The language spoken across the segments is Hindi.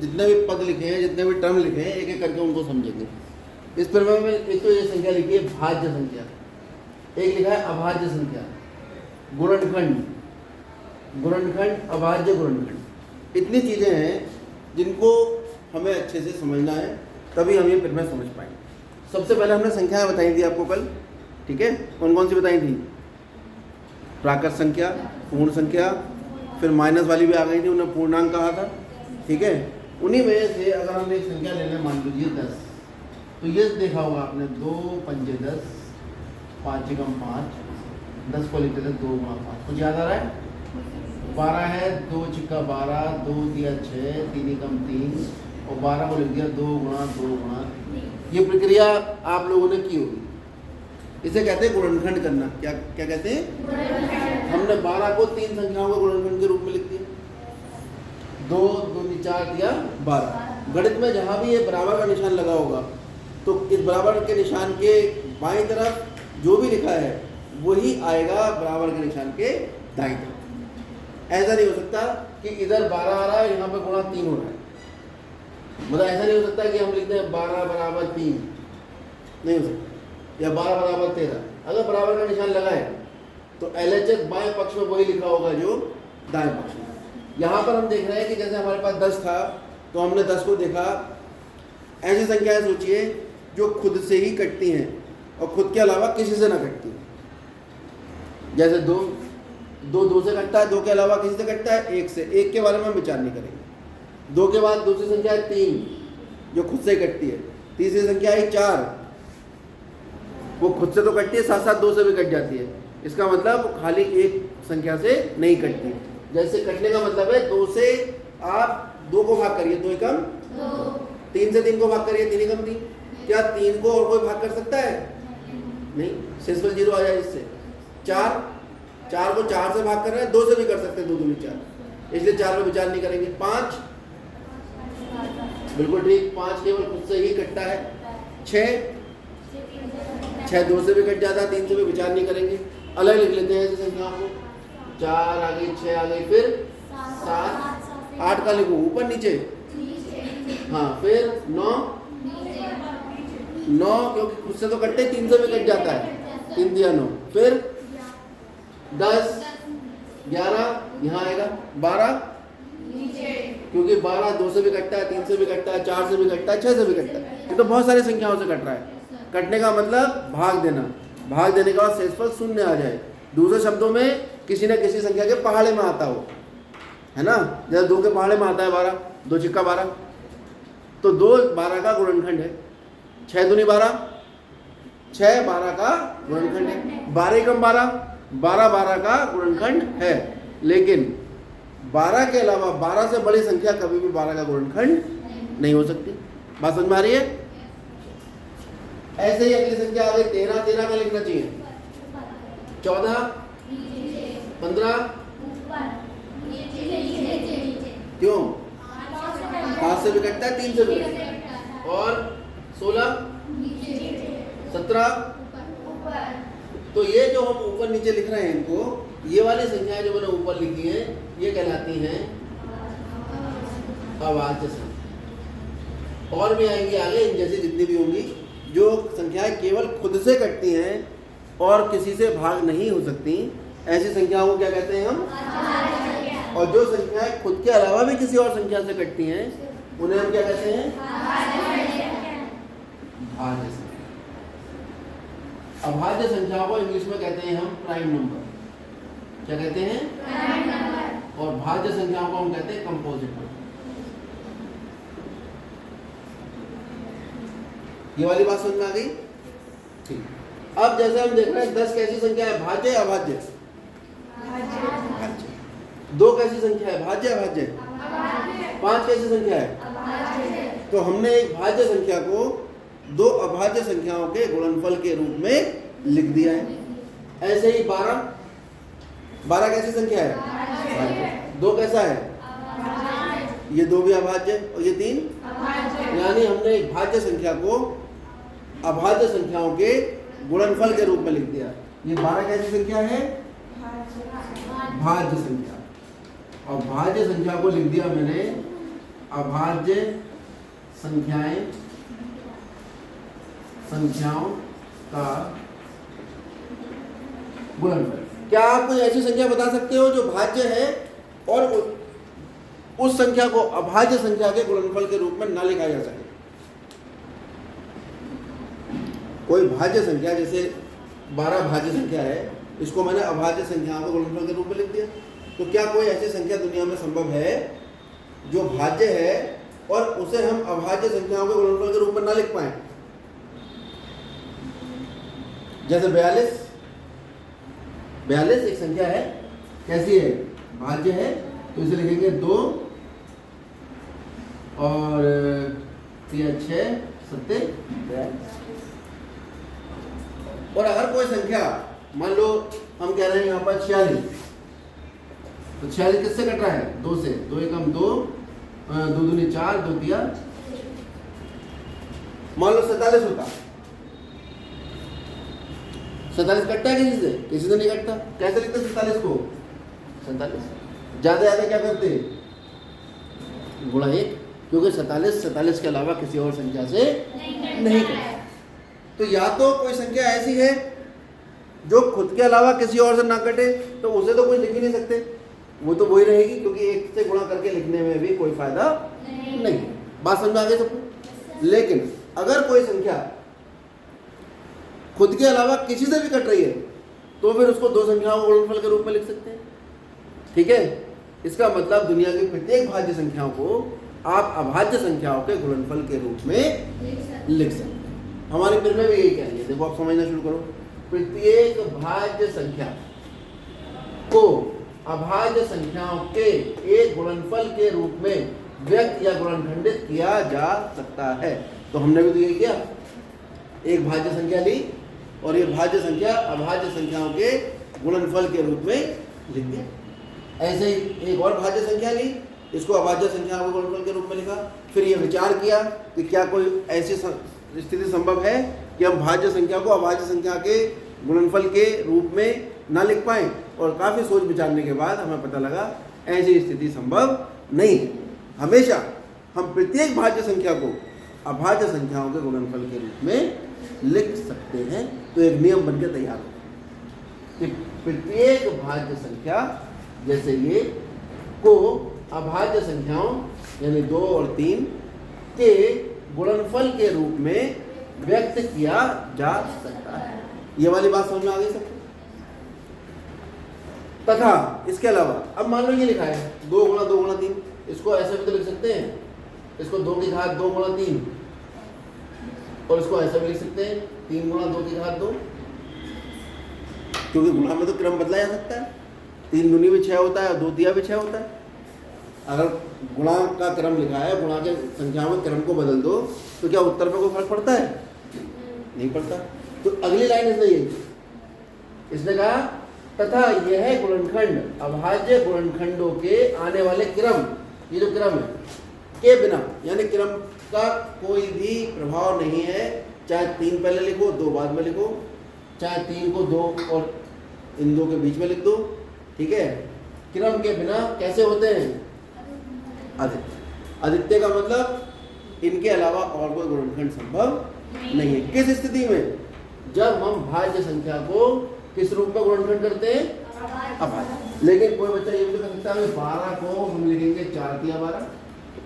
जितने भी पद लिखे हैं, जितने भी टर्म लिखे हैं, एक एक करके उनको समझेंगे। इस प्रमेय में एक तो ये संख्या लिखी है भाज्य संख्या, एक लिखा है अभाज्य संख्या, गुणनखंड, गुणनखंड, अभाज्य गुणनखंड। इतनी चीज़ें हैं जिनको हमें अच्छे से समझना है, तभी हम ये प्रमेय समझ पाएंगे। सबसे पहले हमने संख्याएं बताई थी आपको कल, ठीक है? कौन कौन सी बताई थी? प्राकृत संख्या, पूर्ण संख्या, फिर माइनस वाली भी आ गई थी, उन्हें पूर्णांक कहा था, ठीक है? उन्हीं में से अगर हम एक संख्या ले लें, मान लीजिए 10, तो ये देखा होगा आपने, 2 पंजे 10, 5 एकम 5, 10 को लिख देते 2 गुणा 5, कुछ याद आ रहा है? 12 है, 2 छिक्का 12, 2 दिया 6, 3 एकम 3, और 12 को लिख दिया 2 गुणा 2 गुणा। ये प्रक्रिया आप लोगों ने की होगी, इसे कहते हैं गुणनखंड करना। क्या क्या कहते हैं? हमने 12 को 3 संख्याओं के गुणनखंड के रूप में लिख दिया, 2 2 4 दिया 12। गणित में जहाँ भी ये बराबर का निशान लगा होगा, तो इस बराबर के निशान के बाईं तरफ जो भी लिखा है वही आएगा बराबर के निशान के दाईं तरफ। ऐसा नहीं हो सकता कि इधर 12 आ रहा है, यहाँ पे गुणा 3 हो रहा है। मतलब ऐसा नहीं हो सकता कि हम लिखते हैं 12 बराबर 3, नहीं हो सकता, या 12 बराबर 13। अगर बराबर का निशान लगा है तो LHS बाएं पक्ष में वही लिखा होगा जो दाएं पक्ष में। यहाँ पर हम देख रहे हैं कि जैसे हमारे पास 10 था, तो हमने 10 को देखा। ऐसी संख्याएं सोचिए जो खुद से ही कटती हैं और खुद के अलावा किसी से ना कटती। जैसे 2 से कटता है, 2 के अलावा किसी से कटता है, 1 से। 1 के बारे में हम विचार नहीं करेंगे। 2 के बाद दूसरी संख्या है 3, जो खुद से कटती है। तीसरी संख्या है 4, वो खुद से तो कटती है, साथ साथ 2 से भी कट जाती है। इसका मतलब खाली एक संख्या से नहीं कटती। जैसे कटने का मतलब है 2 से आप 2 को भाग करिए, 2 एकम 2, 3 से 3 को भाग करिए, 3 एकम 3। क्या 3 को और कोई भाग कर सकता है? नहीं, शेषफल 0 आ जाए इससे। 4 को 4 से भाग कर रहे हैं, 2 से भी कर सकते हैं, 2 दूनी 4, इसलिए 4 पर विचार नहीं करेंगे। 5 बिल्कुल ठीक, 5 केवल खुद से ही कटता है। 6 2 से भी कट जाता है, 3 से भी विचार नहीं करेंगे। अलग लिख लेते हैं ऐसी संख्याओं को। 4 आ गई, 6 आ गई, फिर 7, 8 का लिखो ऊपर नीचे, हाँ, फिर 9 क्योंकि खुद से तो कटते, 3 से भी कट जाता है, 3 दिया 9, फिर 10 11 यहाँ आएगा, 12 क्योंकि 12 2 से भी कटता है, 3 से भी कटता है, 4 से भी कटता है, 6 से भी कटता है। ये तो बहुत सारी संख्याओं से कट रहा है। कटने का मतलब भाग देना, भाग देने के बाद शेषफल शून्य आ जाए। दूसरे शब्दों में किसी न किसी संख्या के पहाड़े में आता हो, है ना? जैसे 2 के पहाड़े में आता है 12, 2 छिक्का 12, तो 2 12 का गुणनखंड है। 6 दूनी 12, 6 12 का गुणनखंड है। 12 एकम 12, 12 12 का गुणनखंड है। लेकिन 12 के अलावा 12 से बड़ी संख्या कभी भी 12 का गुणनखंड नहीं हो सकती। बात समझ में आ रही है? ऐसे ही अगली संख्या आ गई 13, 13 का लिखना चाहिए। 14 15, क्यों? 5 से भी कटता है, 3 से भी कटता है, और 16 17। तो ये जो हम ऊपर नीचे लिख रहे हैं इनको, ये वाली संख्याएं जो मैंने ऊपर लिखी हैं, ये कहलाती हैं अभाज्य संख्या। और भी आएंगी आगे, इन जैसी जितनी भी होंगी, जो संख्याएं केवल खुद से कटती हैं और किसी से भाग नहीं हो सकती, ऐसी संख्याओं को क्या कहते हैं हम? और जो संख्याएं खुद के अलावा भी किसी और संख्या से कटती हैं, उन्हें हम क्या कहते हैं? भाज्य संख्या। अभाज्य संख्याओं को इंग्लिश में कहते हैं हम प्राइम नंबर। क्या कहते हैं? Prime number. और भाज्य संख्याओं को हम कहते हैं कंपोजिट नंबर। ये वाली बात समझ में आ गई? ठीक। अब जैसे हम देख रहे हैं 10 कैसी संख्या है? भाज्य या अभाज्य? भाज्य। 2 कैसी संख्या है? भाज्य अभाज्य? 5 कैसी संख्या है? तो हमने एक भाज्य संख्या को 2 अभाज्य संख्याओं के गुणनफल के रूप में लिख दिया है। ऐसे ही 12 कैसी संख्या है? 2 कैसा है? ये 2 भी अभाज्य और ये 3, यानी हमने एक भाज्य संख्या को अभाज्य संख्याओं के गुणनफल के रूप में लिख दिया। ये 12 कैसी संख्या है? भाज्य संख्या। और भाज्य संख्या को लिख दिया मैंने अभाज्य संख्याओं का गुणनफल। क्या आप कोई ऐसी संख्या बता सकते हो जो भाज्य है और उस संख्या को अभाज्य संख्या के गुणनफल के रूप में ना लिखा जा सके? कोई भाज्य संख्या, जैसे 12 भाज्य संख्या है, इसको मैंने अभाज्य संख्याओं के गुणनफल के रूप में लिख दिया, तो क्या कोई ऐसी संख्या दुनिया में संभव है जो भाज्य है और उसे हम अभाज्य संख्याओं के गुणनफल के रूप में ना लिख पाए? जैसे 42 एक संख्या है, कैसी है? भाज्य है, तो इसे लिखेंगे 2 और 3 6 7 42। और अगर कोई संख्या, मान लो हम कह रहे हैं यहाँ पर 46, तो 46 किससे कट रहा है? 2 से। 2 एकम 2, 2 दूनी 4, 2 तिया। मान लो 47 होता, 47 कटता है किसी से? किसी से नहीं कटता। कैसे लिखते 47 को? 47 ज्यादा क्या करते? गुणा 1, क्योंकि 47 के अलावा किसी और संख्या से नहीं कटता। तो या तो कोई संख्या ऐसी है जो खुद के अलावा किसी और से ना कटे, तो उसे तो कोई लिख ही नहीं सकते, वो तो वही रहेगी, क्योंकि 1 से गुणा करके लिखने में भी कोई फायदा नहीं। बात समझ आ गई सबको? लेकिन अगर कोई संख्या खुद के अलावा किसी से भी कट रही है, तो फिर उसको 2 संख्याओं के गुणनफल के रूप में लिख सकते हैं। ठीक है? इसका मतलब दुनिया की प्रत्येक भाज्य संख्याओं को आप अभाज्य संख्याओं के गुणनफल के रूप में लिख सकते हैं। हमारे फिर में भी यही कह रही है, देखो आप समझना शुरू करो। प्रत्येक भाज्य संख्या को अभाज्य संख्याओं के एक गुणनफल के रूप में व्यक्त या गुणनखंडित किया जा सकता है। तो हमने भी तो यही किया, एक भाज्य संख्या ली और ये भाज्य संख्या अभाज्य संख्याओं के गुणनफल के रूप में लिख दिया। ऐसे ही एक और भाज्य संख्या ली, इसको अभाज्य संख्याओं के गुणनफल के रूप में लिखा। फिर ये विचार किया कि क्या कोई ऐसी स्थिति संभव है कि हम भाज्य संख्या को अभाज्य संख्या के गुणनफल के रूप में ना लिख पाए, और काफ़ी सोच विचारने के बाद हमें पता लगा ऐसी स्थिति संभव नहीं है। हमेशा हम प्रत्येक भाज्य संख्या को अभाज्य संख्याओं के गुणनफल के रूप में लिख सकते हैं। तो एक नियम बनकर तैयार हो कि प्रत्येक भाज्य संख्या, जैसे ये, को अभाज्य संख्याओं यानी 2 और 3 के गुणनफल के रूप में व्यक्त किया जा सकता है। ये वाली बात समझ में आ गई सबको? तथा इसके अलावा अब मान लो ये लिखा है 2 गुणा 2 गुणा 3, इसको ऐसे भी तो लिख सकते हैं, इसको 2 की घात 2 गुणा 3, और इसको ऐसा भी लिख सकते हैं 3 गुणा 2 की घात 2, क्योंकि गुणा में तो क्रम बदला जा सकता है। 3 दूनी भी 6 होता है और 2 तिया भी 6 होता है। अगर गुणा का क्रम लिखा है, गुणा के संख्याओं में क्रम को बदल दो, तो क्या उत्तर में कोई फर्क पड़ता है? नहीं पड़ता। तो अगली लाइन इसने ये, इसने कहा तथा यह गुणनखंड अभाज्य गुणनखंडों के आने वाले क्रम, ये जो क्रम है, के बिना, यानी क्रम का कोई भी प्रभाव नहीं है। चाहे 3 पहले लिखो 2 बाद में लिखो, चाहे 3 को 2 और इन 2 के बीच में लिख दो। ठीक है? क्रम के बिना कैसे होते हैं? आदित्य। आदित्य का मतलब इनके अलावा और कोई गुणनखंड संभव नहीं है। किस स्थिति में? जब हम भाज्य संख्या को किस रूप में गुणनखंड करते हैं? अभाज्य। लेकिन कोई बच्चा ये भी तो कर सकता है 12 को हम लिखेंगे 4 तिया 12,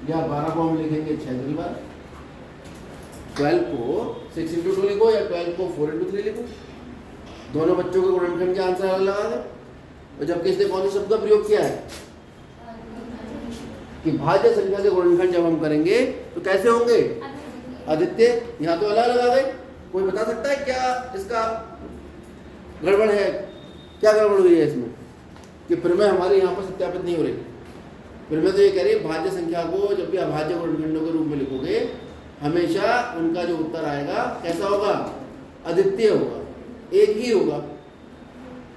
या 12 को हम लिखेंगे 6 दूनी 12, 12 को 6 × 2 लिखो, या 12 को 4 × 3 लिखो। दोनों बच्चों के गुणनखंड के आंसर अलग लगा दें। और जबकि इसने कौन से शब्द का प्रयोग किया है कि भाज्य संख्या के गुणनखंड जब हम करेंगे तो कैसे होंगे? आदित्य। यहाँ तो अलग लगा गए। कोई बता सकता है क्या इसका गड़बड़ है? क्या गड़बड़ हुई है इसमें कि प्रमेय हमारे यहाँ पर सत्यापित नहीं हो रही? प्रमेय तो ये कह रही है भाज्य संख्या को जब भी अभाज्य गुणनखंडों के रूप में लिखोगे, हमेशा उनका जो उत्तर आएगा कैसा होगा? अद्वितीय होगा, एक ही होगा,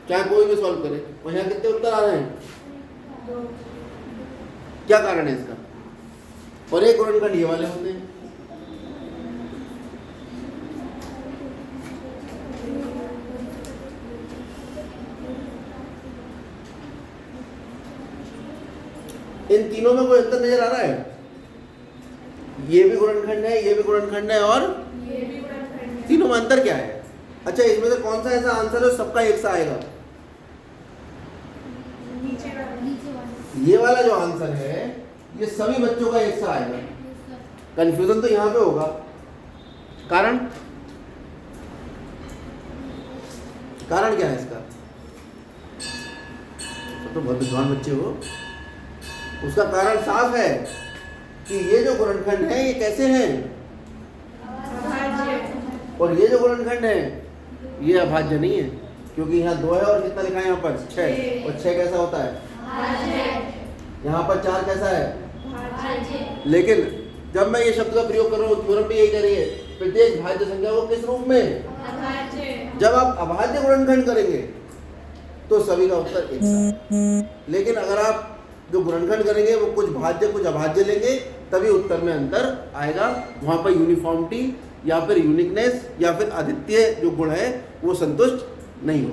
चाहे कोई भी सॉल्व करे। और यहाँ कितने उत्तर आ रहे हैं? क्या कारण है इसका? और एक गुणनखंड ये वाले होते हैं। इन तीनों में कोई अंतर नजर आ रहा है? ये भी गुणनखंड है, ये भी गुणनखंड है और ये भी गुणनखंड है। तीनों में अंतर क्या है? अच्छा, इसमें से कौन सा ऐसा आंसर है सबका एक सा आएगा? नीचे वाला। ये वाला जो आंसर है ये सभी बच्चों का एक सा आएगा। कंफ्यूजन तो यहाँ पे होगा, कारण क्या है इसका? तो बहुत विद्वान बच्चे हो, उसका कारण साफ है कि ये जो गुणनखंड है ये कैसे हैं, अभाज्य। और ये जो गुणनखंड है ये अभाज्य नहीं है, क्योंकि यहाँ 2 है और कितना लिखा है यहाँ पर 6, और 6 कैसा होता है? यहाँ पर 4 कैसा है? भाज्य। लेकिन जब मैं ये शब्द का प्रयोग कर रहा हूँ, थ्योरम भी यही कह रही है, प्रत्येक भाज्य संख्या को किस रूप में? अभाज्य। जब आप अभाज्य गुणनखंड करेंगे तो सभी का उत्तर एक सा है। लेकिन अगर आप जो गुणनखंड करेंगे वो कुछ भाज्य कुछ अभाज्य लेंगे, तभी उत्तर में अंतर आएगा। वहाँ पर यूनिफॉर्मिटी या फिर यूनिकनेस या फिर अद्वितीय जो गुण है वो संतुष्ट नहीं हो।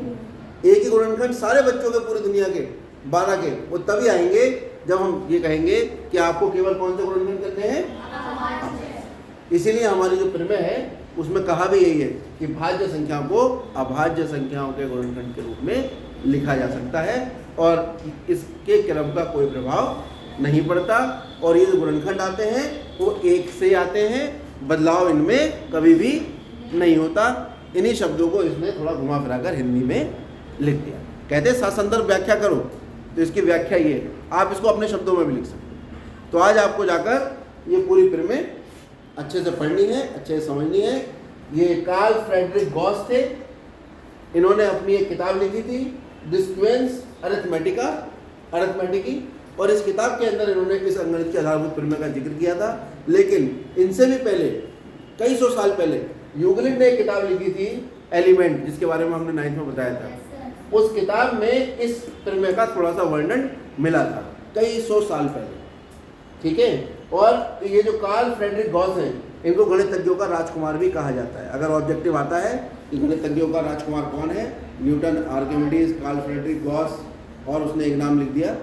एक ही गुणनखंड सारे बच्चों के पूरी दुनिया के 12 के वो तभी आएंगे जब हम ये कहेंगे कि आपको केवल कौन से गुणनखंड करने हैं? इसीलिए हमारी जो प्रमेय है उसमें कहा भी यही है कि भाज्य संख्याओं को अभाज्य संख्याओं के गुणनखंड के रूप में लिखा जा सकता है और इसके क्रम का कोई प्रभाव नहीं पड़ता। और ये जो गुणनखंड आते हैं वो एक से आते हैं, बदलाव इनमें कभी भी नहीं होता। इन्हीं शब्दों को इसने थोड़ा घुमा फिराकर हिंदी में लिख दिया। कहते हैं ससंदर्भ व्याख्या करो, तो इसकी व्याख्या ये है, आप इसको अपने शब्दों में भी लिख सकते हो। तो आज आपको जाकर ये पूरी प्रमेय अच्छे से पढ़नी है, अच्छे से समझनी है। ये कार्ल फ्रेडरिक गॉस थे, इन्होंने अपनी एक किताब लिखी थी डिस्क्वेंस अरिथमेटिकी, और इस किताब के अंदर इन्होंने इस अंगणित की आधारभूत प्रमेय का जिक्र किया था। लेकिन इनसे भी पहले कई सौ साल पहले यूक्लिड ने एक किताब लिखी थी एलिमेंट, जिसके बारे में हमने 9th में बताया था। उस किताब में इस प्रमेय का थोड़ा सा वर्णन मिला था कई सौ साल पहले, ठीक है। और ये जो कार्ल फ्रेडरिक गॉस हैं, इनको गणितज्ञों का राजकुमार भी कहा जाता है। अगर ऑब्जेक्टिव आता है कि गणितज्ञों का राजकुमार कौन है, Newton, Archimedes, Karl Frederick Gauss, और उसने एक नाम लिख दिया,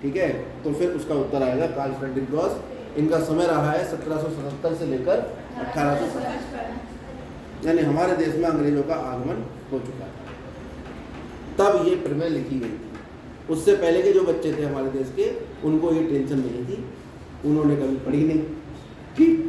ठीक है, तो फिर उसका उत्तर आएगा कार्ल फ्रेडरिक गॉस। इनका समय रहा है 1777 से लेकर 1855, यानी हमारे देश में अंग्रेजों का आगमन हो चुका था, तब ये प्रमेय लिखी गई थी। उससे पहले के जो बच्चे थे हमारे देश के, उनको ये टेंशन नहीं थी, उन्होंने कभी पढ़ी नहीं, ठीक।